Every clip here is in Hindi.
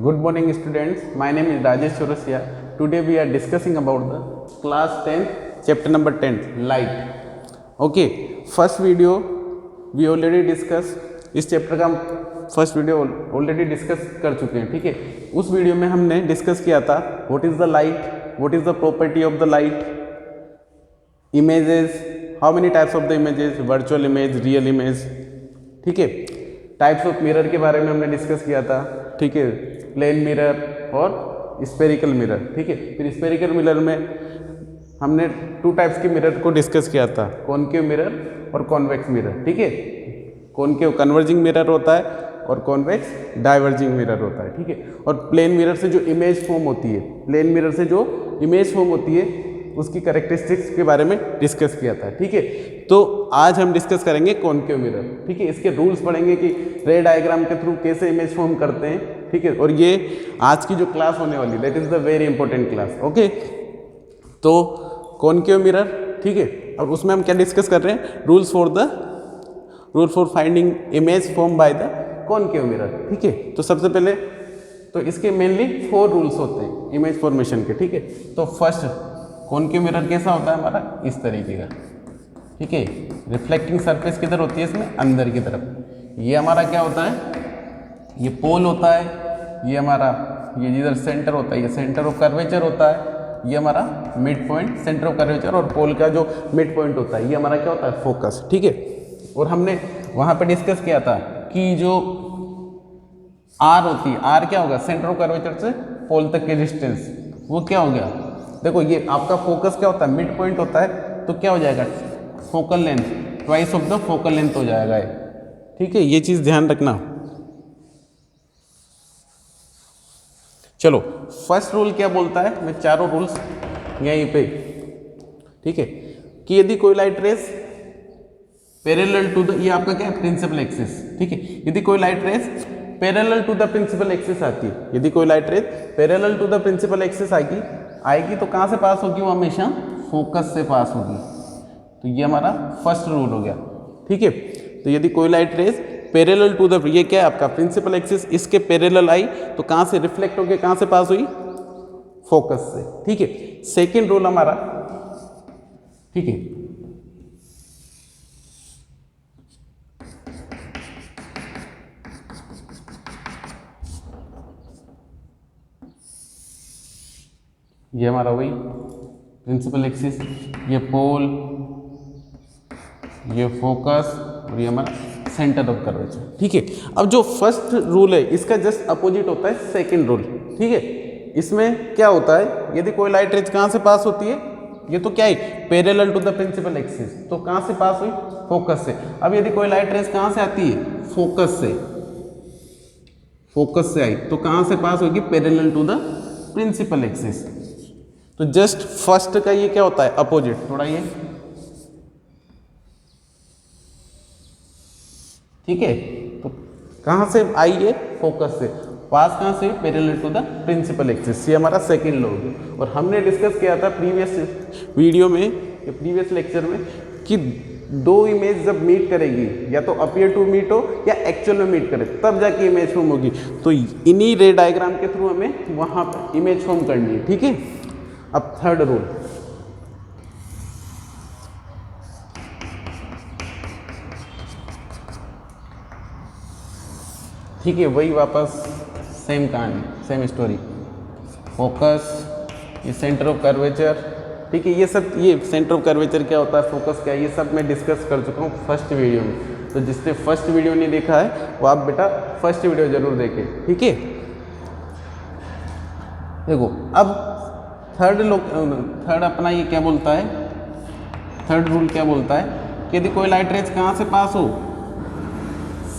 Good morning students, my name is Rajesh Chaurasia. Today we are discussing about the class 10th chapter number 10 light. Okay, first video we already discuss, इस चैप्टर का फर्स्ट वीडियो ऑलरेडी डिस्कस कर चुके हैं. ठीक है, उस वीडियो में हमने डिस्कस किया था what is the light, what is the property of the light, images, how many types of the images, virtual image, real image. ठीक है, टाइप्स ऑफ मिरर के बारे में हमने डिस्कस किया था. ठीक है, प्लेन मिरर और स्फेरिकल मिरर. ठीक है, फिर स्फेरिकल मिरर में हमने टू टाइप्स के मिरर को डिस्कस किया था, कॉनकेव मिरर और कॉन्वेक्स मिरर. ठीक है, कॉनकेव कन्वर्जिंग मिरर होता है और कॉन्वेक्स डाइवर्जिंग मिरर होता है. ठीक है, और प्लेन मिरर से जो इमेज फॉर्म होती है, प्लेन मिरर से जो इमेज फॉर्म होती है उसकी कैरेक्टरिस्टिक्स के बारे में डिस्कस किया था. ठीक है, तो आज हम डिस्कस करेंगे कॉनकेव मिरर. ठीक है, इसके रूल्स पढ़ेंगे कि रे डायग्राम के थ्रू कैसे इमेज फॉर्म करते हैं. ठीक है, और ये आज की जो क्लास होने वाली that is the very important class. Okay, तो कॉनकेव मिरर. ठीक है, और उसमें हम क्या डिस्कस कर रहे हैं, rule for finding image form by the concave mirror. ठीक है, तो सबसे पहले तो इसके मेनली 4 रूल्स होते हैं इमेज फॉर्मेशन के. ठीक है, तो फर्स्ट कॉनकेव मिरर कैसा होता है हमारा, इस तरीके का. ठीक है, रिफ्लेक्टिंग सरफेस किधर होती है, इसमें अंदर की तरफ. ये हमारा क्या होता है, ये पोल होता है. ये हमारा ये जिधर सेंटर होता है ये सेंटर ऑफ कर्वेचर होता है. ये हमारा mid point, centre of curvature, और पोल का जो मिड पॉइंट होता है ये हमारा क्या होता है, फोकस. ठीक है, और हमने वहाँ पे डिस्कस किया था कि जो आर होती है, आर क्या होगा, सेंटर ऑफ कर्वेचर से पोल तक की डिस्टेंस, वो क्या हो गया. देखो ये आपका फोकस क्या होता है, मिड पॉइंट होता है, तो क्या हो जाएगा, focal length twice of the focal length हो जाएगा ये. ठीक है, ये चीज़ ध्यान रखना. चलो, फर्स्ट रूल क्या बोलता है, मैं चारों रूल्स यहीं पे. ठीक है, कि यदि कोई light rays parallel to the, ये आपका क्या है, प्रिंसिपल एक्सिस. ठीक है, यदि कोई light rays parallel to the principal axis आती है, यदि कोई light rays parallel to the principal axis आएगी तो कहाँ से पास होगी, वो हमेशा फोकस से पास होगी. तो ये हमारा फर्स्ट रूल हो गया. ठीक है, तो यदि कोई light rays parallel to the, ये क्या है आपका प्रिंसिपल एक्सिस, इसके पैरेलल आई तो कहाँ से रिफ्लेक्ट होके कहाँ से पास हुई, फोकस से. ठीक है, सेकेंड रूल हमारा. ठीक है, ये हमारा वही प्रिंसिपल एक्सिस, ये पोल, ये फोकस, और ये हमारा सेंटर ऑफ कर्वेचर. ठीक है, अब जो फर्स्ट रूल है इसका जस्ट अपोजिट होता है सेकंड रूल. ठीक है, इसमें क्या होता है, यदि कोई लाइट रेज कहाँ से पास होती है, ये तो क्या है, parallel to the principal axis, तो कहाँ से पास हुई, फोकस से. अब यदि कोई लाइट रेज कहाँ से आती है, फोकस से आई तो कहाँ से पास होगी, parallel to the principal axis. तो जस्ट फर्स्ट का ये क्या होता है, अपोजिट. थोड़ा ये, ठीक है, तो कहाँ से आई है, फोकस से पास, कहाँ से, parallel to the principal axis. ये हमारा सेकंड लॉ है. और हमने डिस्कस किया था प्रीवियस वीडियो में, प्रीवियस लेक्चर में, कि दो इमेज जब मीट करेगी, या तो अपीयर टू मीट हो या एक्चुअल में मीट करे, तब जाके इमेज फॉर्म होगी. तो इन्हीं रे डायग्राम के थ्रू हमें वहाँ पर इमेज फॉर्म करनी है. ठीक है, अब थर्ड रूल. ठीक है, वही वापस सेम कहानी, सेम स्टोरी. फोकस, ये सेंटर ऑफ कर्वेचर. ठीक है, ये सब, ये सेंटर ऑफ कर्वेचर क्या होता है, फोकस क्या है, ये सब मैं डिस्कस कर चुका हूँ फर्स्ट वीडियो में. तो जिसने फर्स्ट वीडियो नहीं देखा है वो आप बेटा फर्स्ट वीडियो जरूर देखें. ठीक है, देखो अब थर्ड अपना ये क्या बोलता है, थर्ड रूल क्या बोलता है कि यदि कोई लाइट रेज कहाँ से पास हो,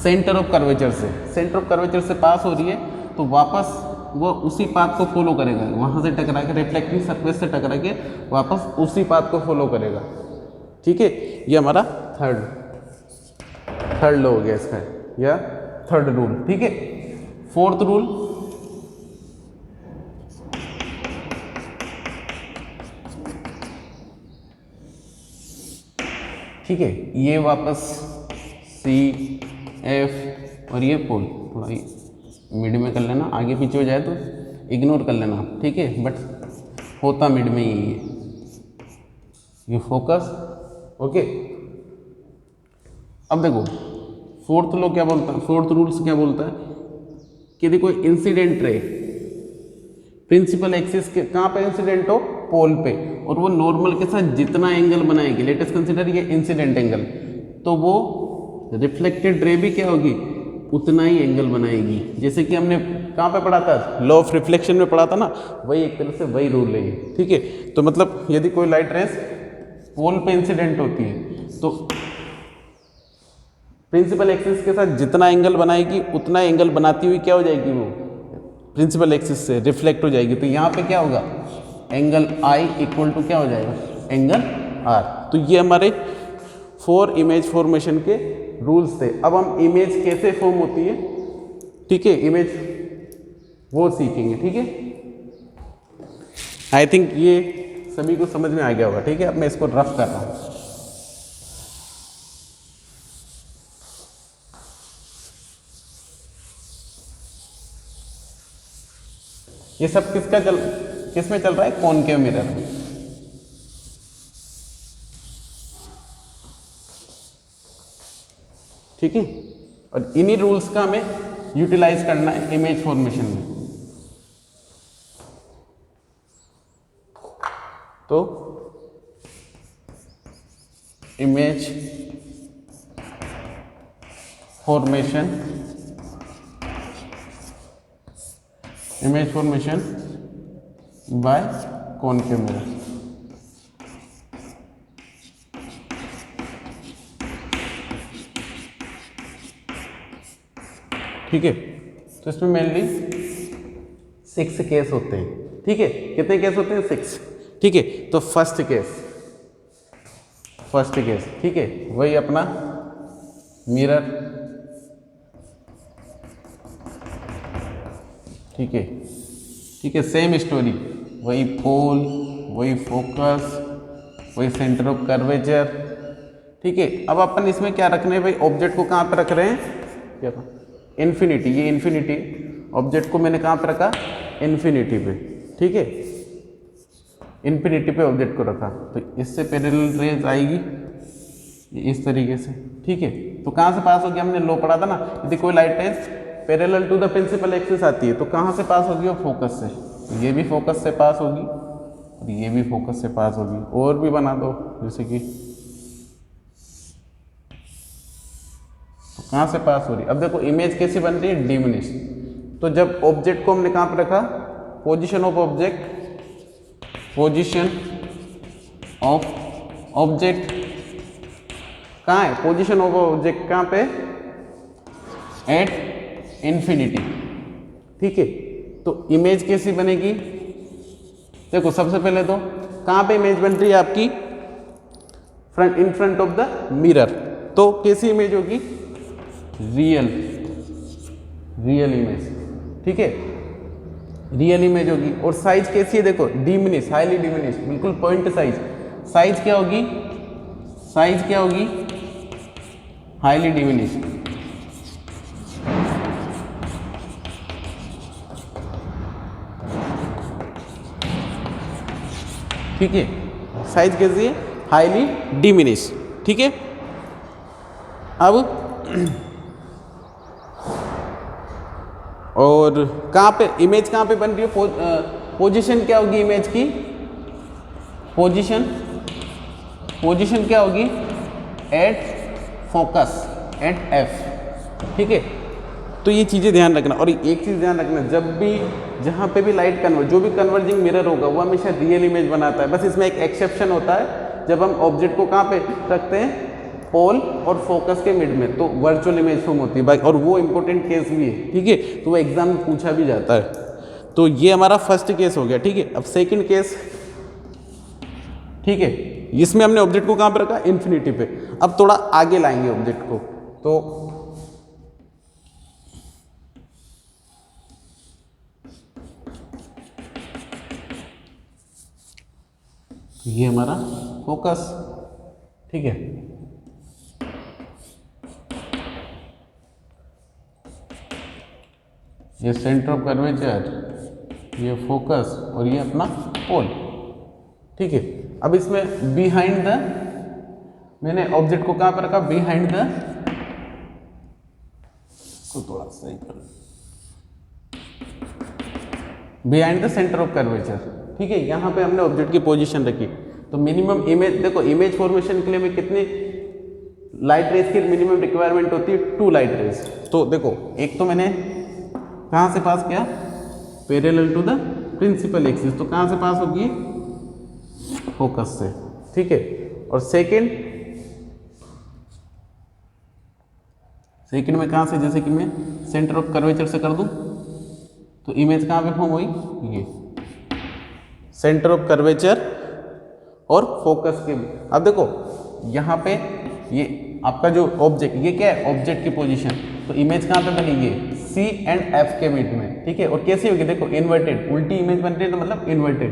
सेंटर ऑफ कर्वेचर से, सेंटर ऑफ कर्वेचर से पास हो रही है, तो वापस वो उसी पाथ को फॉलो करेगा, वहाँ से टकरा के, रिफ्लेक्टिंग सरफेस से टकरा के वापस उसी पाथ को फॉलो करेगा. ठीक है, ये हमारा थर्ड लॉ हो गया इसका, या थर्ड रूल. ठीक है, फोर्थ रूल. ठीक है, ये वापस सी, एफ, और ये पोल, थोड़ा ये मिड में कर लेना, आगे पीछे हो जाए तो इग्नोर कर लेना, ठीक है, बट होता मिड में ही है ये फोकस। ओके, अब देखो फोर्थ लॉ क्या बोलता है, फोर्थ रूल्स क्या बोलता है कि देखो इंसिडेंट रे प्रिंसिपल एक्सिस के कहाँ पे इंसिडेंट हो, पोल पे, और वो नॉर्मल के साथ जितना एंगल बनाएगी, लेटेस्ट कंसिडर ये इंसिडेंट एंगल, तो वो रिफ्लेक्टेड रे भी क्या होगी, उतना ही एंगल बनाएगी। जैसे कि हमने कहाँ पे पढ़ा था, लॉ ऑफ रिफ्लेक्शन में पढ़ा था ना, वही एक तरह से वही रूल है, ठीक है। तो मतलब यदि कोई लाइट रेस पोल पे इंसिडेंट होती है तो प्रिंसिपल एक्सिस के साथ जितना एंगल बनाएगी उतना एंगल बनाती हुई क्या हो जाएगी, वो प्रिंसिपल एक्सिस से रिफ्लेक्ट हो जाएगी। तो यहाँ पे क्या होगा, एंगल आई इक्वल टू क्या हो जाएगा, एंगल आर। तो ये हमारे 4 इमेज फॉर्मेशन के रूल्स थे। अब हम इमेज कैसे फॉर्म होती है, ठीक है, इमेज वो सीखेंगे, ठीक है। आई थिंक ये सभी को समझ में आ गया होगा, ठीक है। अब मैं इसको रफ कर रहा हूँ। ये सब किस में चल रहा है, कॉनकेव मिरर में, ठीक है। और इन्हीं रूल्स का हमें यूटिलाइज करना है इमेज फॉर्मेशन में। तो image formation bye concave mirror, ठीक है। तो इसमें मेनली 6 केस होते हैं, ठीक है। कितने केस होते हैं, 6, ठीक है। तो फर्स्ट केस, ठीक है, वही अपना मिरर, ठीक है, सेम स्टोरी, वही पोल, वही फोकस, वही सेंटर ऑफ कर्वेचर, ठीक है। अब अपन इसमें क्या रखने हैं भाई, ऑब्जेक्ट को कहाँ पे रख रहे हैं, क्या था, इन्फिनिटी, ये इन्फिनिटी ऑब्जेक्ट को मैंने कहाँ पे रखा, इन्फिनिटी पे, ठीक है, इन्फिनिटी पे ऑब्जेक्ट को रखा। तो इससे पैरेलल रेज आएगी इस तरीके से, ठीक है। तो कहाँ से पास होगी, हमने लो पढ़ा था ना, यदि कोई light rays parallel to the principal axis आती है तो कहाँ से पास होगी, वो फोकस से। तो ये भी फोकस से पास होगी और ये भी फोकस से पास होगी। और भी बना दो, जैसे कि तो कहाँ से पास हो रही है। अब देखो इमेज कैसे बन रही है, डिमिनिश। तो जब ऑब्जेक्ट को हमने कहाँ पे रखा, पोजीशन ऑफ ऑब्जेक्ट कहाँ है, पोजीशन ऑफ ऑब्जेक्ट कहाँ पे, एट इन्फिनिटी, ठीक है। तो इमेज कैसी बनेगी, देखो सबसे पहले तो कहाँ पे इमेज बन रही है आपकी, in front of the mirror. तो कैसी इमेज होगी, रियल इमेज, ठीक है, रियल इमेज होगी। और साइज कैसी है, देखो डिमिनिश, हाईली डिमिनिश, बिल्कुल पॉइंट साइज। साइज क्या होगी, हाईली डिमिनिश, ठीक है। साइज कैसी है, हाईली डिमिनिश, ठीक है। अब और कहाँ पे इमेज कहाँ पे बन रही है, पोजीशन क्या होगी इमेज की, पोजीशन क्या होगी, एट फोकस, एट एफ, ठीक है। तो ये चीज़ें ध्यान रखना। और एक चीज़ ध्यान रखना, जब भी जहाँ पे भी लाइट जो भी कन्वर्जिंग मिरर होगा वो हमेशा रियल इमेज बनाता है। बस इसमें एक एक्सेप्शन होता है, जब हम ऑब्जेक्ट को कहाँ पे रखते हैं, पोल और फोकस के मिड में, तो वर्चुअल इमेज फॉर्म होती है भाई। और वो इंपॉर्टेंट केस भी है, ठीक है, तो वो एग्जाम में पूछा भी जाता है। तो ये हमारा फर्स्ट केस हो गया, ठीक है। अब सेकंड केस, ठीक है, इसमें हमने ऑब्जेक्ट को कहाँ पे रखा, इन्फिनिटी पे। अब थोड़ा आगे लाएंगे ऑब्जेक्ट को, तो ये हमारा फोकस, ठीक है। ये सेंटर ऑफ कर्वेचर, ये फोकस और ये अपना पोल। ठीक है, अब इसमें बिहाइंड द, मैंने ऑब्जेक्ट को कहां पर रखा, बिहाइंड द, को थोड़ा सही कर, behind the centre of curvature. ठीक है, यहां पे हमने ऑब्जेक्ट की पोजीशन रखी। तो मिनिमम इमेज, देखो इमेज फॉर्मेशन के लिए हमें कितनी लाइट रेज की मिनिमम रिक्वायरमेंट होती है, 2 लाइट रेज। तो देखो एक तो मैंने कहां से पास किया, parallel to the principal axis, तो कहां से पास होगी, फोकस से। ठीक है, और सेकंड में कहां से, जैसे कि मैं सेंटर ऑफ कर्वेचर से कर दूं तो इमेज कहां पे फॉर्म हुई, ये सेंटर ऑफ कर्वेचर और फोकस के। अब देखो यहां पे ये आपका जो ऑब्जेक्ट, ये क्या है, ऑब्जेक्ट की पोजीशन, तो इमेज कहां पे बनी, ये C एंड F के बीच में। ठीक है, और कैसी होगी, देखो इन्वर्टेड, उल्टी इमेज बन रही है तो मतलब इन्वर्टेड,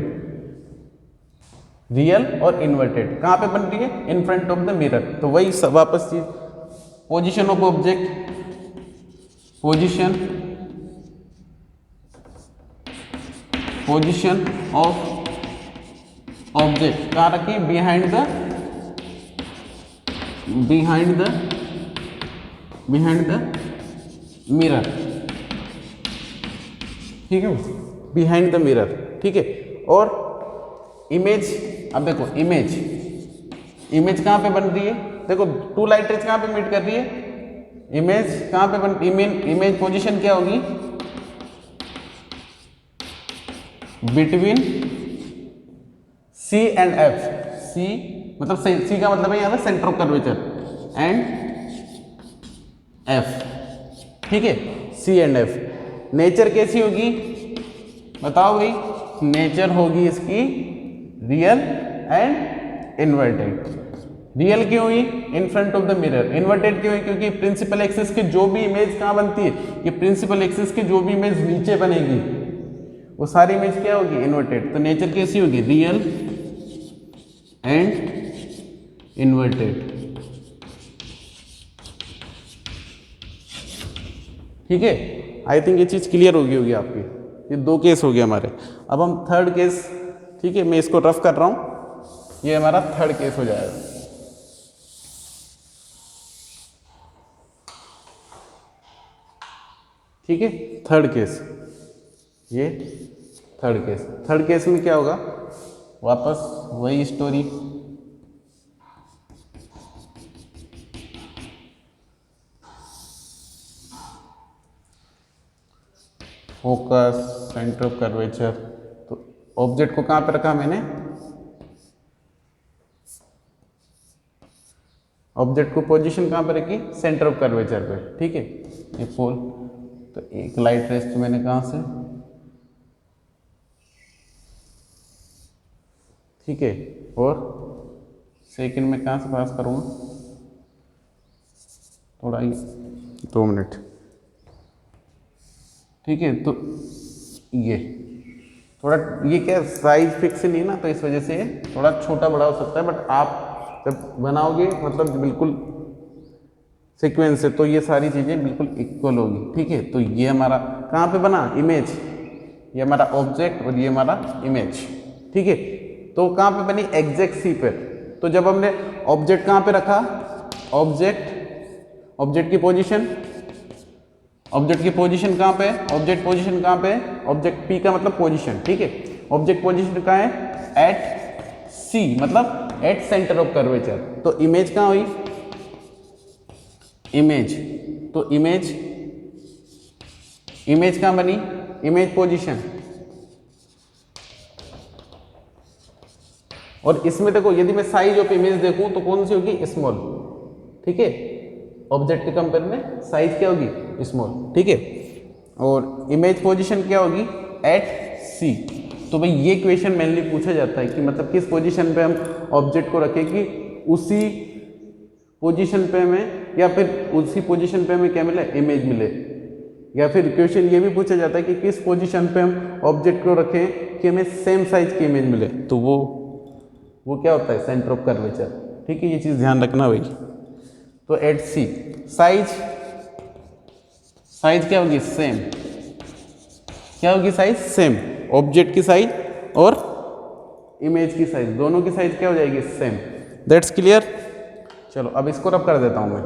रियल और इन्वर्टेड। कहां पे बन रही है, in front of the mirror. तो वही सब वापस चीज, position of object, position of object कहां रखी, बिहाइंड द मिरर। ठीक है, बिहाइंड द मिरर। ठीक है, और इमेज, अब देखो इमेज कहां पे बन रही है, देखो 2 लाइट रेज कहां पे मीट कर रही है, इमेज कहां पे बन, इमेज पोजीशन क्या होगी, between C and F। C मतलब C का मतलब है यहाँ पे centre of curvature, and F। ठीक है, C एंड F। नेचर कैसी होगी बताओ भाई, नेचर होगी इसकी रियल एंड इन्वर्टेड। रियल क्यों हुई, in front of the mirror. Inverted क्यों हुई, क्योंकि प्रिंसिपल एक्सिस की जो भी इमेज कहाँ बनती है, ये प्रिंसिपल एक्सिस की जो भी इमेज नीचे बनेगी वो सारी इमेज क्या होगी, इन्वर्टेड। तो नेचर कैसी होगी, रियल एंड इन्वर्टेड। ठीक है, आई थिंक ये चीज क्लियर होगी आपकी। ये 2 केस हो गए हमारे। अब हम थर्ड केस, ठीक है मैं इसको रफ कर रहा हूं, ये हमारा थर्ड केस हो जाएगा। ठीक है, थर्ड केस, ये थर्ड केस में क्या होगा, वापस वही story, focus, centre of curvature. तो ऑब्जेक्ट को कहां पे रखा मैंने, ऑब्जेक्ट को पोजीशन कहां पे रखी, सेंटर ऑफ कर्वेचर पे। ठीक है, ये पोल, तो एक लाइट रेस तो मैंने कहां से, ठीक है, और सेकंड में कहां से पास करूंगा, थोड़ा ही 2 मिनट। ठीक है, तो ये थोड़ा, ये क्या साइज फिक्स नहीं ना, तो इस वजह से थोड़ा छोटा बड़ा हो सकता है, बट आप जब बनाओगे मतलब बिल्कुल सीक्वेंस से, तो ये सारी चीजें बिल्कुल इक्वल होगी। ठीक है, तो ये हमारा कहाँ पे बना, इमेज, ये हमारा ऑब्जेक्ट और ये हमारा इमेज। ठीक है, तो कहाँ पे बनी, एग्जैक्ट सी पे। तो जब हमने ऑब्जेक्ट कहाँ पे रखा, ऑब्जेक्ट की पोजीशन, ऑब्जेक्ट की पोजीशन कहाँ पे, ऑब्जेक्ट पोजीशन कहाँ पे, ऑब्जेक्ट पी का मतलब पोजीशन। ठीक है, ऑब्जेक्ट पोजीशन कहाँ है, एट सी मतलब एट सेंटर ऑफ कर्वेचर। तो इमेज कहाँ हुई, इमेज, तो इमेज कहाँ बनी, इमेज पोजीशन। और इसमें देखो यदि मैं साइज ऑफ इमेज देखूं तो कौन सी होगी, स्मॉल। ठीक है, ऑब्जेक्ट के कंपेयर में साइज क्या होगी, स्मॉल। ठीक है, और इमेज पोजीशन क्या होगी, एट सी। तो भाई ये क्वेश्चन मेनली पूछा जाता है कि मतलब किस पोजीशन पे हम ऑब्जेक्ट को रखें कि उसी पोजीशन पे हमें, या फिर उसी पोजीशन पे हमें क्या मिले, इमेज मिले। या फिर क्वेश्चन ये भी पूछा जाता है कि किस पोजीशन पे हम ऑब्जेक्ट को रखें कि हमें सेम साइज की इमेज मिले। तो वो क्या होता है, सेंटर ऑफ कर्वेचर। ठीक है, ये चीज ध्यान रखना भाई। तो एट सी, साइज क्या होगी, सेम। क्या होगी साइज? सेम। ऑब्जेक्ट की साइज और इमेज की साइज, दोनों की साइज क्या हो जाएगी? सेम। That's clear. चलो अब इसको रब कर देता हूं मैं।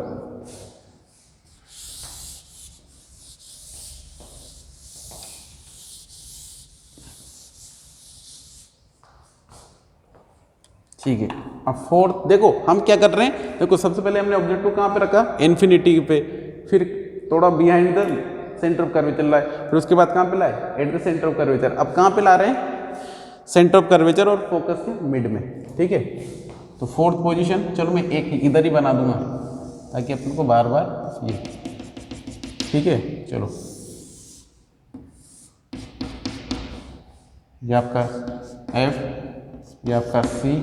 ठीक है, अब फोर्थ देखो हम क्या कर रहे हैं। देखो सबसे पहले हमने ऑब्जेक्ट को कहाँ पे रखा? इन्फिनिटी पे, फिर थोड़ा behind the centre of curvature लाए, फिर उसके बाद कहाँ पे लाए? At the centre of curvature. अब कहाँ पे ला रहे हैं? सेंटर ऑफ कर्वेचर और फोकस के मिड में। ठीक है, तो फोर्थ पोजीशन, चलो मैं एक इधर ही बना दूंगा ताकि अपन को बार बार ये, ठीक है। चलो ये आपका F, ये आपका C,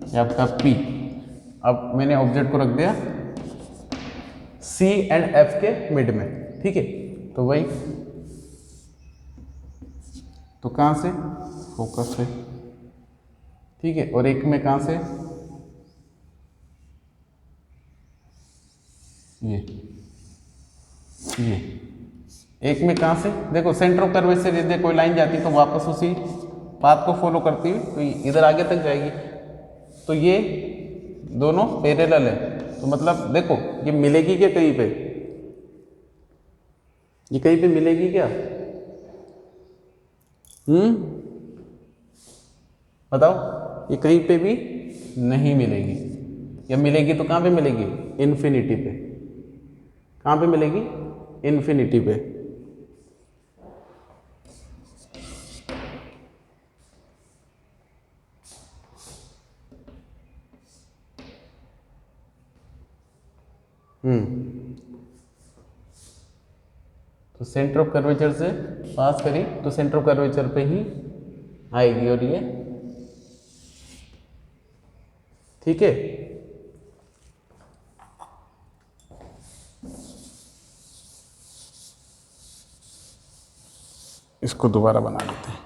ये आपका P। अब मैंने ऑब्जेक्ट को रख दिया C एंड F के मिड में। ठीक है, तो वही, तो कहाँ से? फोकस से। ठीक है, और एक में कहाँ से? ये एक में कहाँ से? देखो सेंटर ऑफ कर्वेचर से यदि कोई लाइन जाती है तो वापस उसी पाथ को फॉलो करती हुई तो इधर आगे तक जाएगी। तो ये दोनों पैरेलल है, तो मतलब देखो ये मिलेगी क्या कहीं पे? ये कहीं पे मिलेगी क्या? बताओ, ये कहीं पे भी नहीं मिलेगी। या मिलेगी तो कहाँ पे मिलेगी? इन्फिनिटी पे। कहाँ पे मिलेगी? इन्फिनिटी पे। तो सेंटर ऑफ कर्वेचर से पास करी तो सेंटर ऑफ कर्वेचर पे ही आएगी, और ये ठीक है। इसको दोबारा बना लेते हैं।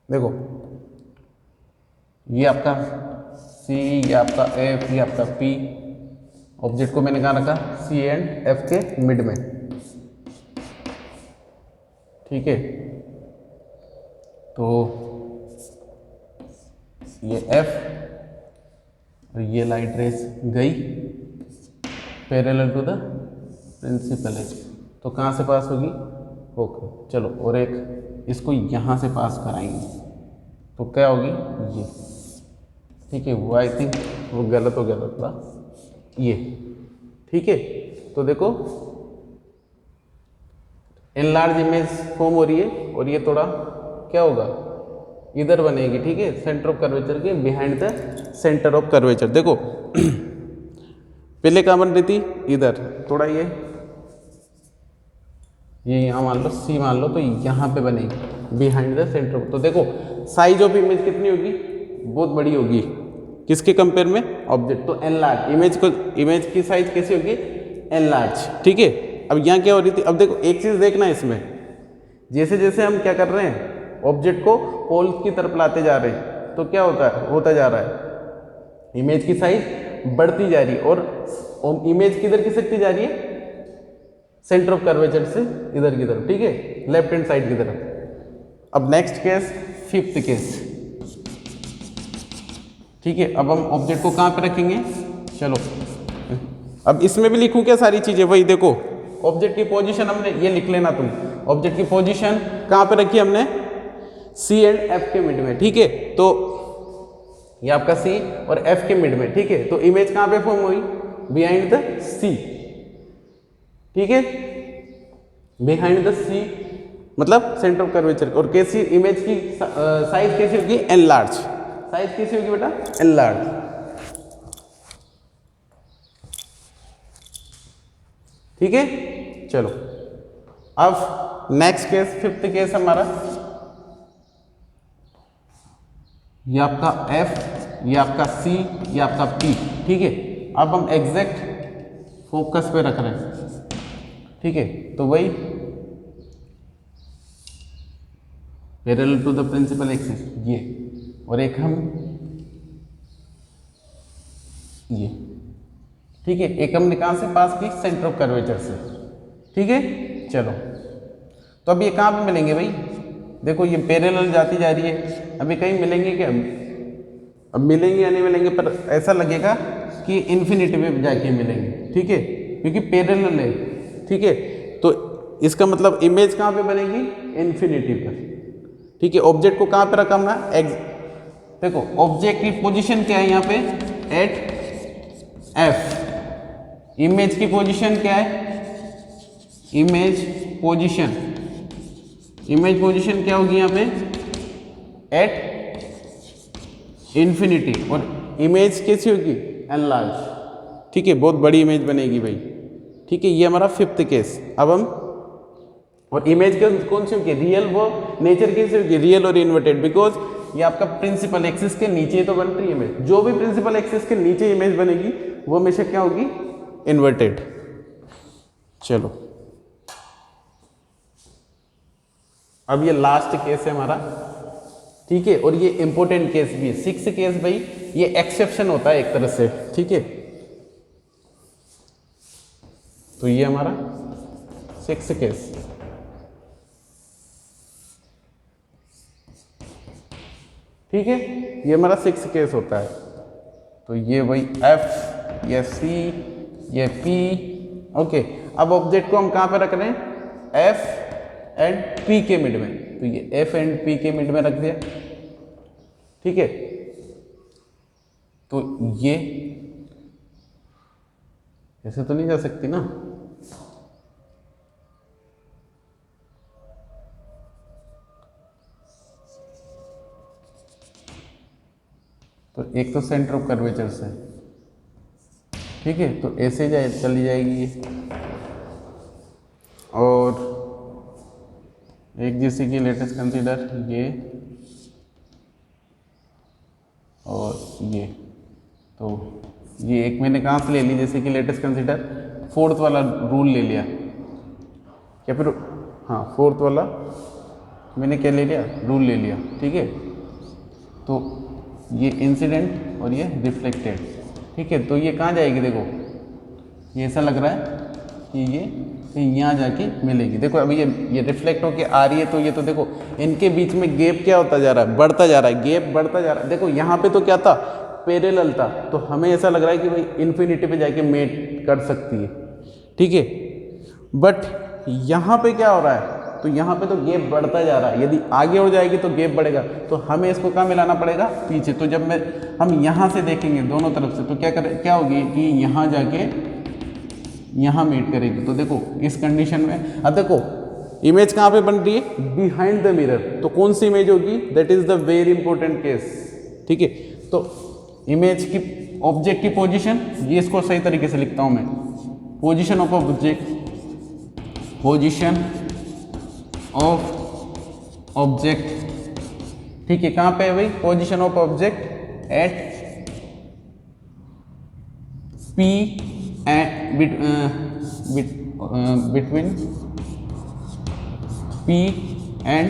देखो ये आपका C, ये आपका F, ये आपका P। ऑब्जेक्ट को मैंने कहाँ रखा? C एंड F के मिड में। ठीक है, तो ये F और ये लाइट रेस गई parallel to the principal axis, तो कहाँ से पास होगी? ओके, चलो और एक इसको यहाँ से पास कराएंगे तो क्या होगी? ये। ठीक है, वो आई थिंक वो गलत हो गया था थोड़ा, ये। ठीक है, तो देखो एनलार्ज इमेज फॉर्म हो रही है और ये थोड़ा क्या होगा? इधर बनेगी। ठीक है, सेंटर ऑफ कर्वेचर के behind the centre of curvature. देखो पहले कहाँ बन रही थी? इधर। थोड़ा ये यहाँ मान लो C मान लो, तो यहाँ पे बनेगी बिहाइंड द सेंटर। तो देखो साइज ऑफ इमेज कितनी होगी? बहुत बड़ी होगी। किसके कंपेयर में? ऑब्जेक्ट। तो एनलार्ज इमेज की साइज कैसी होगी? एनलार्ज। ठीक है, अब यहाँ क्या हो रही थी? अब देखो एक चीज देखना इसमें, जैसे जैसे हम क्या कर रहे हैं, ऑब्जेक्ट को पोल की तरफ लाते जा रहे हैं, तो क्या होता जा रहा है? इमेज की साइज बढ़ती जा रही है, और इमेज किधर खिसकती जा रही है? सेंटर ऑफ कर्वेचर से इधर की तरफ। ठीक है, लेफ्ट हैंड साइड की तरफ। अब नेक्स्ट केस, फिफ्थ केस। ठीक है, अब हम ऑब्जेक्ट को कहाँ पे रखेंगे? चलो अब इसमें भी लिखूं क्या सारी चीजें? वही देखो, ऑब्जेक्ट की पोजीशन हमने ये लिख लेना तुम। ऑब्जेक्ट की पोजीशन कहाँ पे रखी हमने? C एंड F के मिड में। ठीक है, तो ये आपका C और F के मिड में। ठीक है, तो इमेज कहाँ पे फॉर्म हुई? Behind the C। ठीक है, बिहाइंड द C मतलब सेंटर ऑफ कर्वेचर। और कैसी इमेज की साइज कैसी होगी? एनलार्ज। साइज कैसी होगी बेटा? एनलार्ज। ठीक है, चलो अब नेक्स्ट केस, फिफ्थ केस हमारा, ये आपका F, ये आपका C, ये आपका P। ठीक है, अब हम एग्जैक्ट फोकस पे रख रहे हैं। ठीक है, तो वही parallel to the principal axis ये, और एक हम ये, ठीक है। एक हमने कहाँ से पास की, सेंटर ऑफ कर्वेचर से, ठीक है। चलो तो अब ये कहाँ पे मिलेंगे भाई, देखो ये पैरेलल जाती जा रही है, अभी कहीं मिलेंगे क्या, अब मिलेंगे या नहीं मिलेंगे, पर ऐसा लगेगा कि इन्फिनिटी में जाके मिलेंगे, ठीक है, क्योंकि पैरेलल है, ठीक है। तो इसका मतलब इमेज कहाँ पे बनेगी, इन्फिनिटी पर, ठीक है। ऑब्जेक्ट को कहाँ पे रखा हमने, देखो ऑब्जेक्ट की पोजीशन क्या है यहाँ पे, एट एफ। इमेज की पोजीशन क्या है, इमेज पोजीशन, इमेज पोजीशन क्या होगी यहाँ पे, एट इन्फिनिटी। और इमेज कैसी होगी, एनलार्ज, ठीक है, बहुत बड़ी इमेज बनेगी भाई, ठीक है। ये हमारा फिफ्थ केस। अब हम, और इमेज कौन सी होगी, रियल, वो नेचर कैसी होगी, रियल और इन्वर्टेड, बिकॉज ये आपका प्रिंसिपल एक्सिस के नीचे तो बन रही है इमेज, जो भी प्रिंसिपल एक्सिस के नीचे इमेज बनेगी वो हमेशा क्या होगी, इन्वर्टेड। चलो अब ये लास्ट केस है हमारा, ठीक है, और ये इंपॉर्टेंट केस भी है, 6 केस भाई, ये एक्सेप्शन होता है एक तरह से, ठीक है। तो ये हमारा 6 केस, ठीक है, ये हमारा 6 केस होता है। तो ये भाई एफ, ये सी, ये पी, ओके। अब ऑब्जेक्ट को हम कहाँ पे रख रहे हैं, एफ एंड पी के मिड में, तो ये एफ एंड पी के मिड में रख दिया, ठीक है। तो ये ऐसे तो नहीं जा सकती ना, तो एक तो सेंटर ऑफ कर्वेचर से, ठीक है, तो ऐसे चली जाएगी ये, और एक जैसे कि लेटेस्ट कंसीडर ये और ये, तो ये एक मैंने कहाँ से ले ली, जैसे कि लेटेस्ट कंसीडर फोर्थ वाला रूल ले लिया, या फिर हाँ फोर्थ वाला मैंने क्या ले लिया, रूल ले लिया, ठीक है। तो ये इंसिडेंट और ये रिफ्लेक्टेड, ठीक है। तो ये कहाँ जाएगी, देखो ये ऐसा लग रहा है कि ये यहाँ जाके मिलेगी, देखो अभी ये रिफ्लेक्ट होके आ रही है, तो ये तो देखो इनके बीच में गैप क्या होता जा रहा है, बढ़ता जा रहा है, गैप बढ़ता जा रहा है। देखो यहाँ पे तो क्या था, पैरेलल था, तो हमें ऐसा लग रहा है कि भाई इन्फिनिटी पे जाके मेट कर सकती है, ठीक है। बट यहाँ पे क्या हो रहा है, तो यहाँ पे तो गैप बढ़ता जा रहा है, यदि आगे हो जाएगी तो गैप बढ़ेगा, तो हमें इसको कहाँ मिलाना पड़ेगा, पीछे। तो जब हम यहाँ से देखेंगे दोनों तरफ से, तो क्या होगी कि यहाँ जाके यहाँ मीट करेगी। तो देखो इस कंडीशन में, अब देखो इमेज कहाँ पे बन रही है, बिहाइंड द मिरर, तो कौन सी इमेज होगी, that is the very important case, ठीक है। तो इमेज की, ऑब्जेक्ट की पोजीशन, ये इसको सही तरीके से लिखता हूँ मैं, position of object, position of object, ठीक है, कहाँ पे है भाई, position of object at P and between P and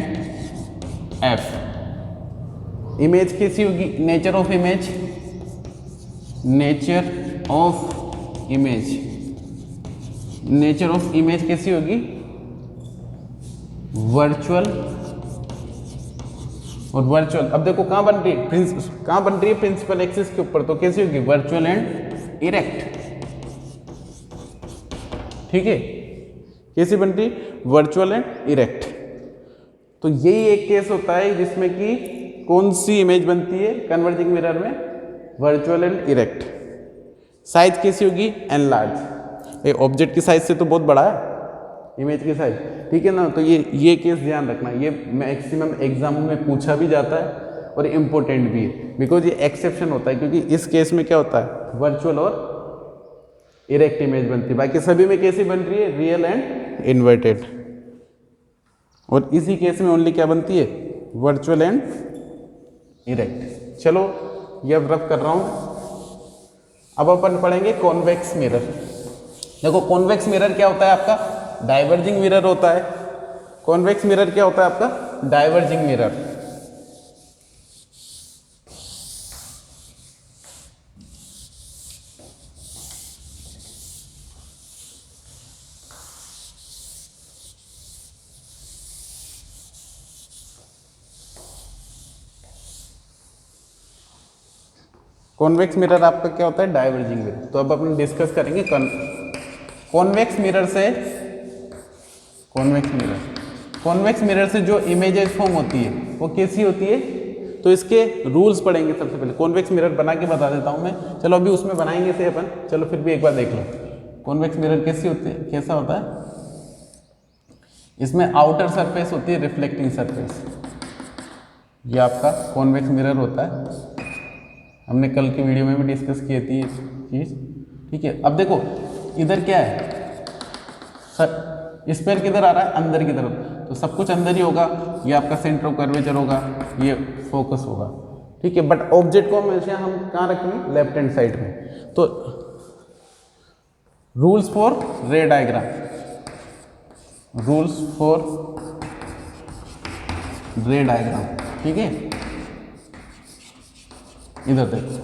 F. Image कैसी होगी, nature of image, nature of image, nature of image कैसी होगी, वर्चुअल, और वर्चुअल अब देखो कहाँ बन रही है, कहाँ बन रही है, प्रिंसिपल एक्सिस के ऊपर, तो कैसी होगी, वर्चुअल एंड इरेक्ट, ठीक है। कैसी बन रही है, वर्चुअल एंड इरेक्ट। तो यही एक केस होता है जिसमें कि कौन सी इमेज बनती है कन्वर्जिंग मिरर में, वर्चुअल एंड इरेक्ट। साइज कैसी होगी, एनलार्ज, ऑब्जेक्ट की साइज से तो बहुत बड़ा है इमेज की साइज, ठीक है ना। तो ये केस ध्यान रखना, ये मैक्सिमम एग्जाम में पूछा भी जाता है और इम्पोर्टेंट भी है, बिकॉज ये एक्सेप्शन होता है, क्योंकि इस केस में क्या होता है, वर्चुअल और इरेक्ट इमेज बनती है, बाकी सभी में कैसी बन रही है, रियल एंड इन्वर्टेड, और इसी केस में ओनली क्या बनती है, वर्चुअल एंड इरेक्ट। चलो ये अब रफ कर रहा हूं, अब अपन पढ़ेंगे कॉन्वेक्स मिरर। देखो कॉन्वेक्स मिरर क्या होता है आपका, डाइवर्जिंग मिरर होता है। कॉन्वेक्स मिरर क्या होता है आपका, डाइवर्जिंग मिरर। कॉन्वेक्स मिरर आपका क्या होता है, डाइवर्जिंग मिरर। तो अब अपन डिस्कस करेंगे कॉन्वेक्स मिरर से, कॉन्वेक्स मिरर से जो इमेजेस फॉर्म होती है वो कैसी होती है, तो इसके रूल्स पढ़ेंगे। सबसे पहले कॉन्वेक्स मिरर बना के बता देता हूँ मैं, चलो अभी उसमें बनाएंगे से अपन, चलो फिर भी एक बार देख लो कॉन्वेक्स मिरर कैसी होती है, कैसा होता है। इसमें आउटर सरफेस होती है रिफ्लेक्टिंग सरफेस, ये आपका कॉन्वेक्स मिरर होता है, हमने कल की वीडियो में भी डिस्कस की थी चीज़, ठीक है। अब देखो इधर क्या है, स्फीयर किधर आ रहा है, अंदर की तरफ, तो सब कुछ अंदर ही होगा, ये आपका सेंटर ऑफ कर्वेचर होगा, ये फोकस होगा, ठीक है। बट ऑब्जेक्ट को हमेशा हम कहाँ रखेंगे, लेफ्ट हैंड साइड में। तो रूल्स फॉर रे डायग्राम, रूल्स फॉर रे डायग्राम, ठीक है। इधर देखो,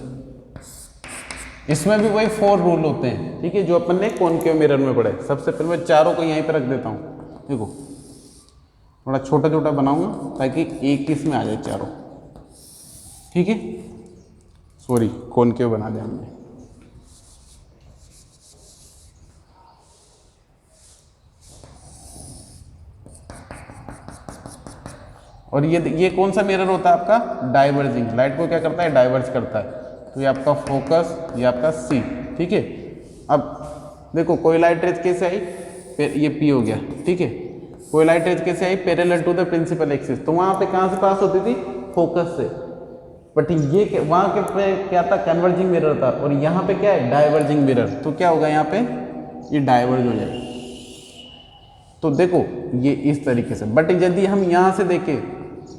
इसमें भी वही 4 रूल होते हैं, ठीक है, जो अपन ने कॉनकेव मिरर में पढ़े। सबसे पहले मैं चारों को यहीं पे रख देता हूँ, देखो थोड़ा छोटा छोटा बनाऊंगा ताकि एक ही इसमें आ जाए चारों, ठीक है। सॉरी, कॉनकेव बना दिया हमने। और ये कौन सा मिरर होता है आपका, डाइवर्जिंग, लाइट को क्या करता है, डाइवर्ज करता है। तो ये आपका फोकस, ये आपका सी, ठीक है। अब देखो कोई लाइट रेज कैसे आई, ये पी हो गया, ठीक है। कोई लाइट रेज कैसे आई, parallel to the principal axis, तो वहां पे कहां से पास होती थी, फोकस से। बट ये वहां के पे क्या था, कन्वर्जिंग मिरर था, और यहाँ पे क्या है, डाइवर्जिंग मिरर। तो क्या होगा यहाँ पे, ये डाइवर्ज हो जाएगा। तो देखो ये इस तरीके से। बट यदि हम यहाँ से देखें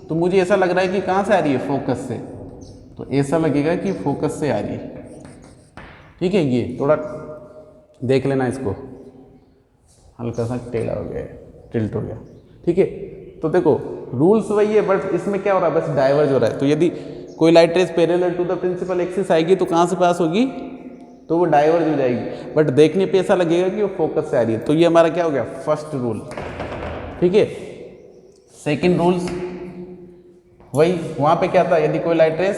तो मुझे ऐसा लग रहा है कि कहाँ से आ रही है, फोकस से, तो ऐसा लगेगा कि फोकस से आ रही है, ठीक है। ये थोड़ा देख लेना, इसको हल्का सा टेढ़ा हो गया है, टिल्ट हो गया, ठीक है। तो देखो रूल्स वही है, बट इसमें क्या हो रहा है, बस डाइवर्ज हो रहा है। तो यदि कोई light rays parallel to the principal axis आएगी तो कहाँ से पास होगी, तो वो डाइवर्ज हो जाएगी, बट देखने पे ऐसा लगेगा कि वो फोकस से आ रही है। तो ये हमारा क्या हो गया, फर्स्ट रूल, ठीक है। सेकेंड रूल्स वही, वहां पे क्या था, यदि कोई लाइट रेज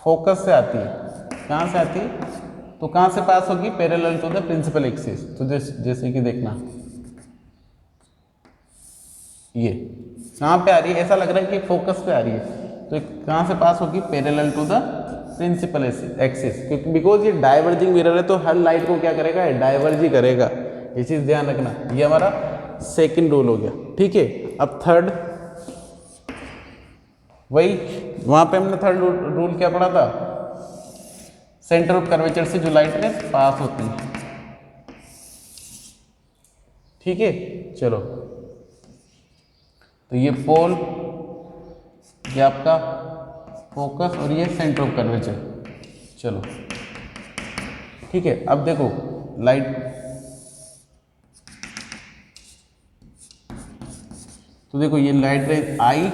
फोकस से आती है, कहां से आती है, तो कहां से पास होगी, parallel to the principal axis. तो जैसे कि देखना ये कहां पे आ रही है, ऐसा लग रहा है कि फोकस पे आ रही है, तो कहां से पास होगी, parallel to the principal axis, क्योंकि बिकॉज ये डाइवर्जिंग मिरर है तो हर लाइट को क्या करेगा, डाइवर्ज ही करेगा, ये चीज ध्यान रखना। ये हमारा सेकंड रूल हो गया, ठीक है। अब थर्ड, वही वहां पे हमने थर्ड रूल क्या पढ़ा था, सेंटर ऑफ कर्वेचर से जो लाइट रेज पास होती है, ठीक है। चलो तो ये पोल, ये आपका फोकस, और ये सेंटर ऑफ कर्वेचर, चलो ठीक है। अब देखो लाइट, तो देखो ये लाइट रेज आई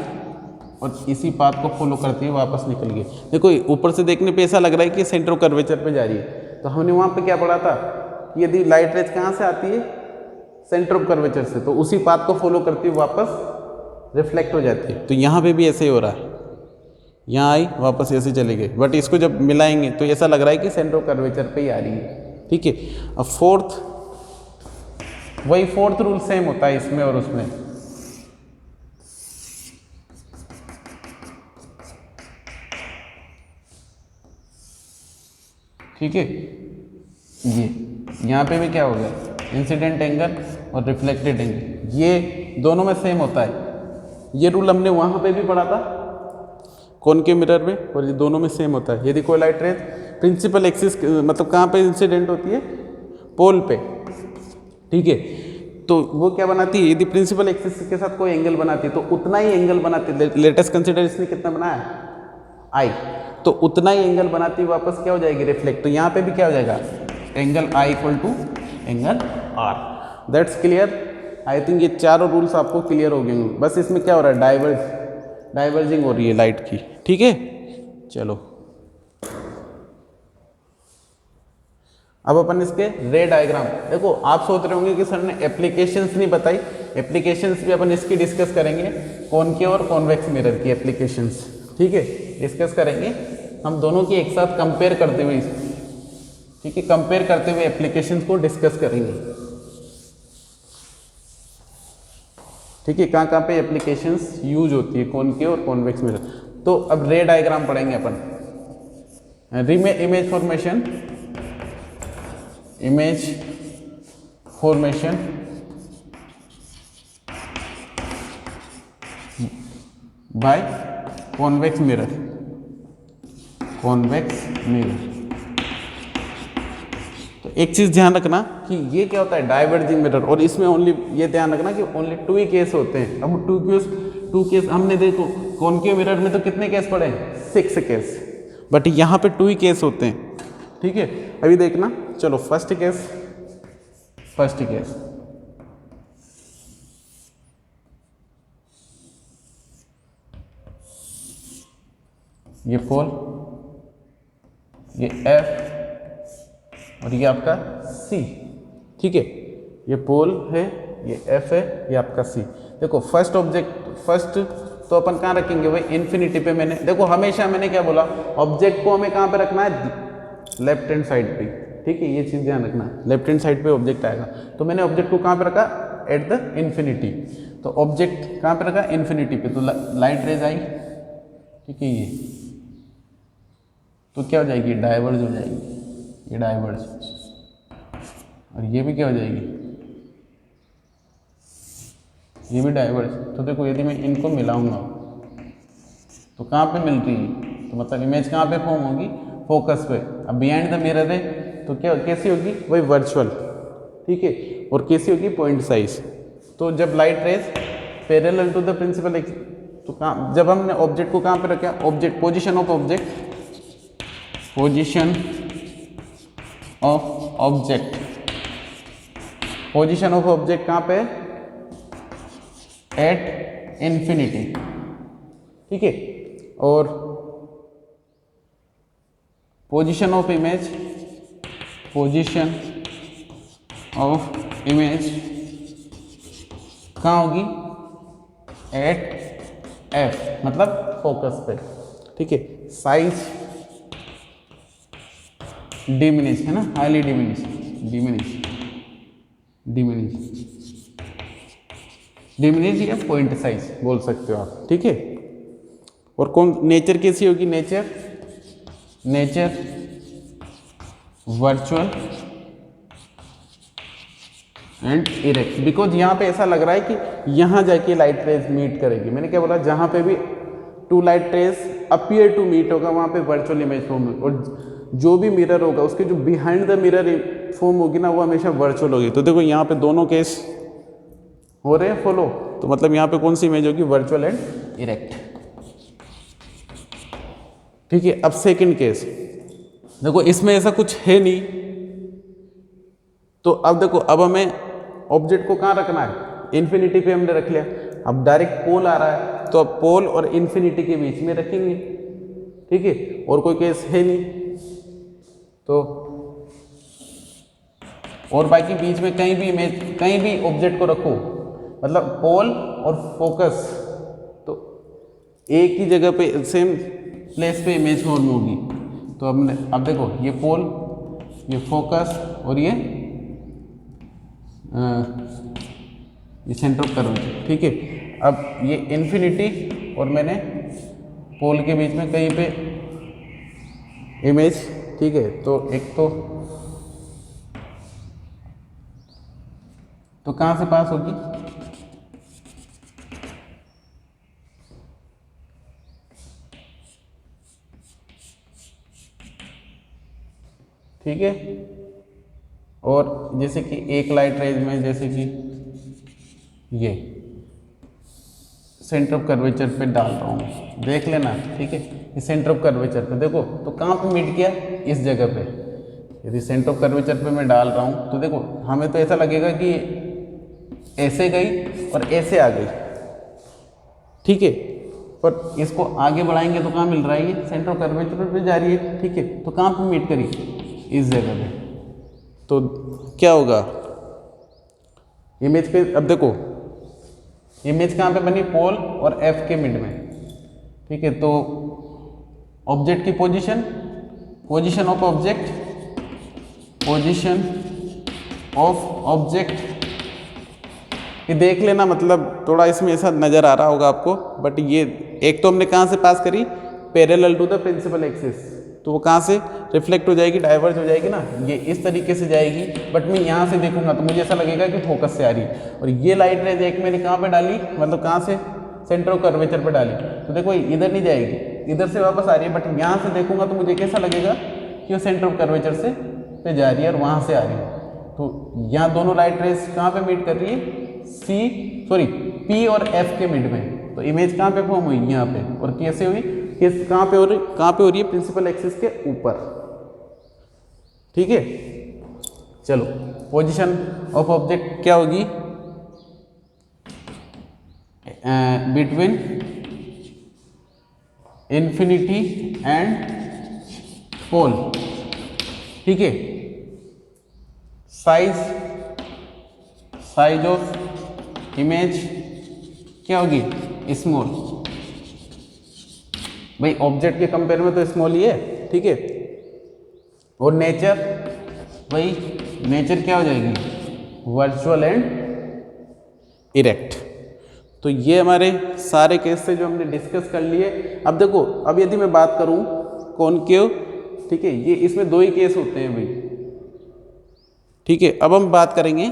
और इसी पाथ को फॉलो करती है वापस निकल गई। देखो ऊपर से देखने पे ऐसा लग रहा है कि सेंटर ऑफ कर्वेचर पे जा रही है, तो हमने वहां पे क्या पढ़ा था, यदि लाइट रेज कहां से आती है, सेंटर ऑफ कर्वेचर से, तो उसी पाथ को फॉलो करती हुई वापस रिफ्लेक्ट हो जाती है। तो यहाँ पे भी ऐसे ही हो रहा है, यहाँ आई वापस ऐसे चली गई, बट इसको जब मिलाएंगे तो ऐसा लग रहा है कि सेंटर ऑफ कर्वेचर पे ही आ रही है, ठीक है। अब फोर्थ, वही फोर्थ रूल सेम होता है इसमें और उसमें, ठीक है। ये यहाँ पे भी क्या हो गया, इंसिडेंट एंगल और रिफ्लेक्टेड एंगल, ये दोनों में सेम होता है। ये रूल हमने वहां पे भी पढ़ा था कॉनकेव मिरर में, और ये दोनों में सेम होता है। यदि कोई लाइट रेज प्रिंसिपल एक्सिस, मतलब कहाँ पे इंसिडेंट होती है, पोल पे, ठीक है, तो वो क्या बनाती है, यदि प्रिंसिपल एक्सिस के साथ कोई एंगल बनाती है तो उतना ही एंगल बनाती है। लेटेस्ट कंसिडर इसने कितना बनाया, आई, तो उतना ही एंगल बनाती है, वापस क्या हो जाएगी, रिफ्लेक्ट। तो यहाँ पे भी क्या हो जाएगा, angle i equal to angle r. That's clear. I think ये चारों रूल्स आपको क्लियर हो गए होंगे। बस इसमें क्या हो रहा है, डाइवर्जिंग हो रही है लाइट की, ठीक है। चलो अब अपन इसके रे डायग्राम, देखो आप सोच रहे होंगे कि सर ने एप्लीकेशंस नहीं बताई, एप्लीकेशंस भी अपन इसकी डिस्कस करेंगे, कॉनकेव और कॉन्वेक्स मिरर की एप्लीकेशंस, ठीक है, डिस्कस करेंगे हम दोनों की एक साथ कंपेयर करते हुए, ठीक है, कंपेयर करते हुए एप्लीकेशंस को डिस्कस करेंगे, ठीक है, कहाँ कहाँ पे एप्लीकेशंस यूज होती है कॉनकेव और कॉन्वेक्स मिरर। तो अब रे डायग्राम पढ़ेंगे अपन, image formation, image formation by convex mirror, convex mirror. तो एक चीज ध्यान रखना कि ये क्या होता है, डाइवर्जिंग मिरर, और इसमें ओनली ये ध्यान रखना कि ओनली 2 ही केस होते हैं। अब 2 केस हमने देखो कॉनकेव मिरर में तो कितने केस पढ़े हैं, 6 केस, बट यहाँ पे 2 ही केस होते हैं, ठीक है। अभी देखना, चलो फर्स्ट केस, ये पोल, ये एफ और ये आपका सी, ठीक है, ये पोल है, ये एफ है, ये आपका सी। देखो फर्स्ट तो अपन कहाँ रखेंगे भाई, इन्फिनिटी पे। मैंने देखो हमेशा मैंने क्या बोला, ऑब्जेक्ट को हमें कहाँ पे रखना है, लेफ्ट हैंड साइड पे, ठीक है, ये चीज़ ध्यान रखना, लेफ्ट हैंड साइड पे ऑब्जेक्ट आएगा। तो मैंने ऑब्जेक्ट को कहाँ पे रखा, एट द इन्फिनिटी। तो ऑब्जेक्ट कहाँ पे रखा, इन्फिनिटी पे, तो लाइट रेज आई, ठीक है, ये तो क्या हो जाएगी, डाइवर्ज हो जाएगी, ये डाइवर्ज, और ये भी क्या हो जाएगी, ये भी डाइवर्ज। तो देखो यदि मैं इनको मिलाऊंगा तो कहाँ पे मिल रही है, तो मतलब इमेज कहाँ पे फॉर्म होगी, फोकस पे। अब बिहाइंड द मिरर है तो क्या कैसी होगी, वही वर्चुअल, ठीक है, और कैसी होगी, पॉइंट साइज। तो जब light rays parallel to the principal, तो कहाँ, जब हमने ऑब्जेक्ट को कहाँ पे रखा, object, position of object, position of object, position of object कहाँ पे, एट इन्फिनिटी, ठीक है, और position of image, position of image कहाँ होगी, एट एफ, मतलब फोकस पे, ठीक है। साइज डिमिनिश है ना, हाईली डिमिनिश, डिमिनिश या पॉइंट साइज बोल सकते हो आप, ठीक है। और कौन नेचर कैसी होगी, nature virtual and erect, because यहाँ पे ऐसा लग रहा है कि यहाँ जाके लाइट रेज मीट करेगी। मैंने क्या बोला, जहाँ पे भी 2 light rays appear to meet होगा वहाँ पे वर्चुअल इमेज फॉर्म होगी, और जो भी मिरर होगा उसके जो बिहाइंड द मिरर फॉर्म होगी ना, वो हमेशा वर्चुअल होगी। तो देखो यहाँ पे दोनों केस हो रहे हैं फॉलो, तो मतलब यहाँ पे कौन सी इमेज होगी, वर्चुअल एंड इरेक्ट, ठीक है। अब सेकंड केस देखो, इसमें ऐसा कुछ है नहीं, तो अब देखो, अब हमें ऑब्जेक्ट को कहाँ रखना है, इन्फिनिटी पे हमने रख लिया। अब डायरेक्ट पोल आ रहा है, तो अब पोल और इन्फिनिटी के बीच में रखेंगे, ठीक है, और कोई केस है नहीं। तो और बाकी बीच में कहीं भी इमेज, कहीं भी ऑब्जेक्ट को रखो, मतलब पोल और फोकस तो एक ही जगह पे, सेम प्लेस पे इमेज फॉर्म होगी। तो अब देखो, ये पोल, ये फोकस और ये सेंटर ऑफ कर्वेचर, ठीक है। अब ये इन्फिनिटी और मैंने पोल के बीच में कहीं पे इमेज, ठीक है। तो एक तो कहाँ से पास होगी, ठीक है। और जैसे कि एक लाइट रेज में, जैसे कि ये सेंटर ऑफ कर्वेचर पे डाल रहा हूँ, देख लेना, ठीक है। इस सेंटर ऑफ कर्वेचर पे देखो, तो कहाँ पे मीट किया, इस जगह पे। यदि सेंटर ऑफ कर्वेचर पे मैं डाल रहा हूँ तो देखो, हमें तो ऐसा लगेगा कि ऐसे गई और ऐसे आ गई, ठीक है। पर इसको आगे बढ़ाएंगे तो कहाँ मिल रहा है, ये सेंटर ऑफ कर्वेचर पे जा रही है, ठीक है। तो कहाँ पे मीट करी, इस जगह पे, तो क्या होगा इमेज पे, अब देखो इमेज कहाँ पे बनी, पोल और एफ के मिड में, ठीक है। तो ऑब्जेक्ट की position, position of object, position of object, ये देख लेना, मतलब थोड़ा इसमें ऐसा नज़र आ रहा होगा आपको, बट ये एक तो हमने कहाँ से पास करी, parallel to the principal axis, तो वो कहाँ से रिफ्लेक्ट हो जाएगी, डाइवर्ज हो जाएगी ना, ये इस तरीके से जाएगी। बट मैं यहाँ से देखूंगा तो मुझे ऐसा लगेगा कि फोकस से आ रही है। और ये लाइट रेज एक मैंने कहाँ पे डाली, मतलब कहाँ से, सेंटर ऑफ कर्वेचर पे डाली, तो देखो इधर नहीं जाएगी, इधर से वापस आ रही है। बट यहाँ से देखूंगा तो मुझे कैसा लगेगा कि वो सेंटर ऑफ कर्वेचर से पे जा रही है और वहाँ से आ रही है। तो यहाँ दोनों लाइट रेज कहाँ पे मीट कर रही है, पी और एफ के मिड में। तो इमेज कहाँ पे फॉर्म हुई, यहाँ पे, और कैसे हुई, कहाँ पे हो रही है, प्रिंसिपल एक्सिस के ऊपर, ठीक है। चलो पोजीशन ऑफ ऑब्जेक्ट क्या होगी, बिटवीन इन्फिनिटी एंड पोल, ठीक है। साइज ऑफ इमेज क्या होगी, स्मॉल, भाई ऑब्जेक्ट के कंपेयर में तो स्मॉल ही है, ठीक है। और नेचर, भाई नेचर क्या हो जाएगी, वर्चुअल एंड इरेक्ट। तो ये हमारे सारे केस से जो हमने डिस्कस कर लिए। अब देखो, अब यदि मैं बात करूं कॉनकेव, ठीक है, ये इसमें दो ही केस होते हैं भाई, ठीक है। अब हम बात करेंगे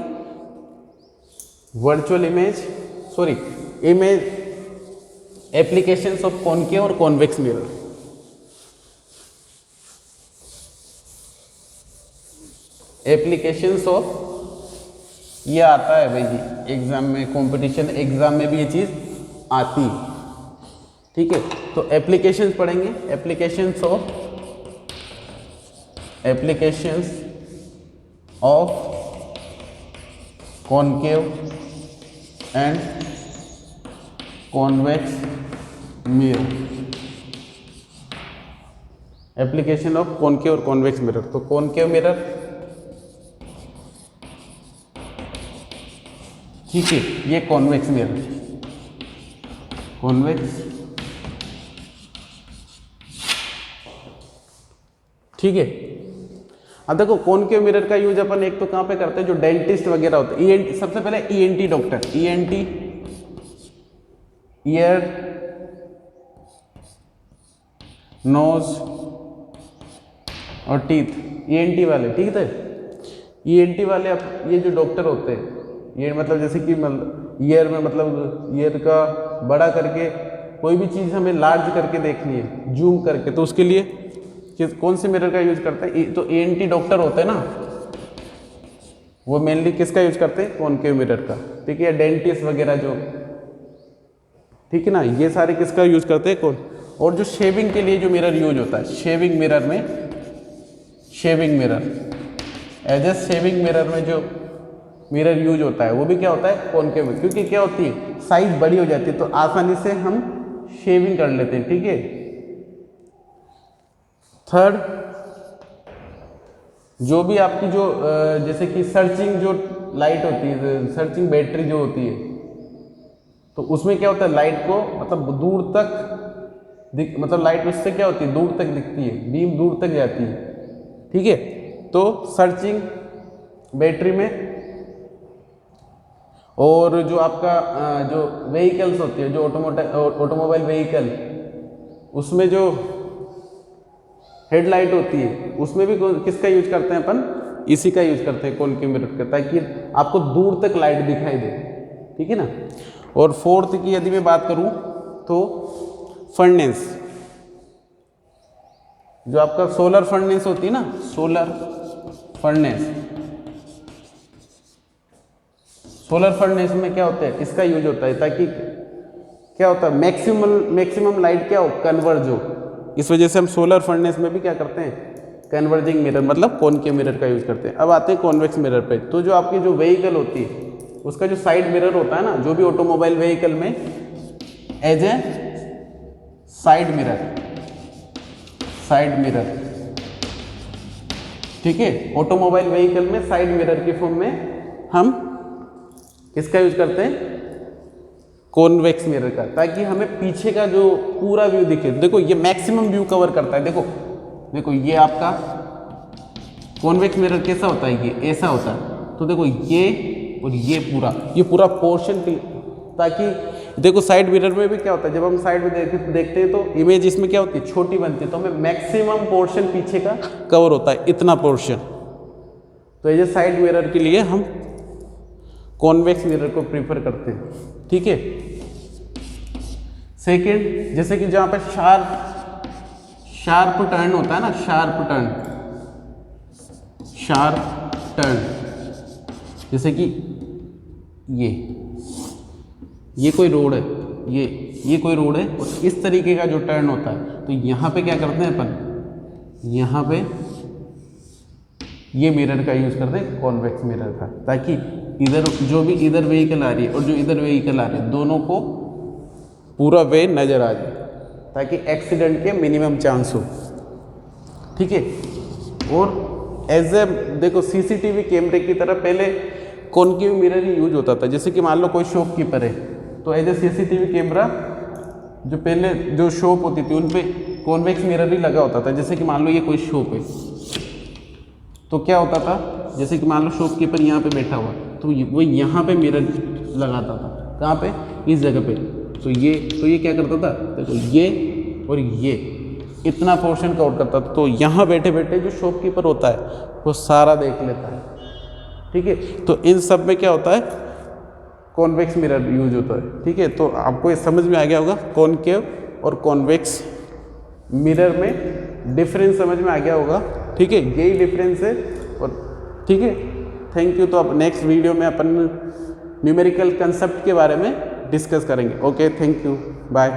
virtual image applications of concave और कॉन्वेक्स मिरर। एप्लीकेशंस ऑफ, ये आता है भाई जी एग्जाम में, कंपटीशन एग्जाम में भी ये चीज आती है, ठीक है। तो एप्लीकेशंस पढ़ेंगे, applications of concave and convex mirror, application of concave और कॉन्वेक्स मिरर। तो कॉनकेव मिरर, ठीक है, ये कॉन्वेक्स मिरर, कॉन्वेक्स, ठीक है। अब देखो कॉनकेव मिरर का यूज अपन एक तो कहाँ पे करते हैं, जो डेंटिस्ट वगैरह होते हैं, सबसे पहले ENT doctor, ENT, ear nose और टीथ, ईएनटी वाले, ठीक है। ईएनटी वाले ये जो डॉक्टर होते हैं, ये मतलब जैसे कि ईयर में, मतलब ईयर का बड़ा करके कोई भी चीज़ हमें लार्ज करके देखनी है, जूम करके, तो उसके लिए कौन से मिरर का यूज करते हैं, तो ईएनटी डॉक्टर होते हैं ना, वो मेनली किसका यूज करते हैं, कॉनकेव मिरर का, ठीक है। डेंटिस्ट वगैरह जो, ठीक है ना, ये सारे किसका यूज करते हैं, कौन। और जो शेविंग के लिए जो मिरर यूज होता है, शेविंग मिरर में, shaving mirror, as a shaving mirror में जो मिरर यूज होता है वो भी क्या होता है, कॉनकेव, क्योंकि क्या होती है, साइज बड़ी हो जाती है तो आसानी से हम शेविंग कर लेते हैं, ठीक है। थर्ड, जो भी आपकी जो जैसे कि सर्चिंग जो लाइट होती है, सर्चिंग बैटरी जो होती है, तो उसमें क्या होता है, लाइट को मतलब दूर तक मतलब लाइट उससे क्या होती है, दूर तक दिखती है, बीम दूर तक जाती है, ठीक है। तो सर्चिंग बैटरी में, और जो आपका जो व्हीकल्स होती है, जो ऑटोमोबाइल व्हीकल, उसमें जो हेडलाइट होती है, उसमें भी किसका यूज करते हैं अपन, इसी का यूज करते हैं, कॉनकेव मिरर का, ताकि आपको दूर तक लाइट दिखाई दे, ठीक है ना। और फोर्थ की यदि मैं बात करूं तो फर्नेस, जो आपका सोलर फर्नेस होती है ना, सोलर फर्नेस, सोलर फर्नेस में क्या होता है, इसका यूज होता है ताकि क्या होता है, मैक्सिमम लाइट क्या हो, कन्वर्ज हो। इस वजह से हम सोलर फर्नेस में भी क्या करते हैं, कन्वर्जिंग मिरर, मतलब कॉनकेव मिरर का यूज करते हैं। अब आते हैं कॉन्वेक्स मिरर पे। तो जो आपकी जो व्हीकल होती है, उसका जो साइड मिरर होता है ना, जो भी ऑटोमोबाइल व्हीकल में, एज ए साइड मिरर, ठीक है, ऑटोमोबाइल व्हीकल में साइड मिरर की फॉर्म में हम किसका यूज करते हैं, कॉन्वेक्स मिरर का, ताकि हमें पीछे का जो पूरा व्यू दिखे। देखो ये मैक्सिमम व्यू कवर करता है। देखो देखो ये आपका कॉन्वेक्स मिरर कैसा होता है, ये ऐसा होता है। तो देखो ये और ये पूरा पोर्शन, ताकि देखो साइड मिरर में भी क्या होता है, जब हम साइड में देखते हैं तो इमेज इसमें क्या होती है, छोटी बनती है, तो हमें मैक्सिमम पोर्शन पीछे का कवर होता है, इतना पोर्शन। तो ये साइड मिरर के लिए हम कॉन्वेक्स मिरर को प्रीफर करते हैं। ठीक है, सेकंड, जैसे कि जहां पर शार्प टर्न होता है ना, शार्प टर्न, जैसे कि ये कोई रोड है, ये कोई रोड है और इस तरीके का जो टर्न होता है, तो यहाँ पे क्या करते हैं अपन, यहाँ पे ये मिरर का यूज़ करते हैं, कॉन्वेक्स मिरर का, ताकि इधर जो भी इधर व्हीकल आ रही है और जो इधर व्हीकल आ रही है, दोनों को पूरा वे नज़र आ जाए, ताकि एक्सीडेंट के मिनिमम चांस हो। ठीक है, और एज ए देखो सीसीटीवी कैमरे की तरह पहले कॉनकेव मिरर ही यूज होता था। जैसे कि मान लो कोई शॉपकीपर है, तो एज ए सीसीटीवी कैमरा जो पहले जो शॉप होती थी उन पे कॉन्वेक्स मिरर ही लगा होता था। जैसे कि मान लो ये कोई शॉप है, तो क्या होता था, जैसे कि मान लो शॉपकीपर यहाँ पे बैठा हुआ, तो वो यहाँ पे मिरर लगाता था, कहाँ पे, इस जगह पे। तो ये क्या करता था, देखो ये और ये इतना पोर्शन कवर करता था, तो यहाँ बैठे बैठे जो शॉपकीपर होता है वो सारा देख लेता है। ठीक है, तो इन सब में क्या होता है, कॉन्वेक्स मिरर यूज होता है। ठीक है, तो आपको ये समझ में आ गया होगा, कॉनकेव और कॉन्वेक्स मिरर में डिफरेंस समझ में आ गया होगा। ठीक है, यही डिफरेंस है। और ठीक है, थैंक यू। तो अब नेक्स्ट वीडियो में अपन न्यूमेरिकल कंसेप्ट के बारे में डिस्कस करेंगे। Okay, thank you, bye.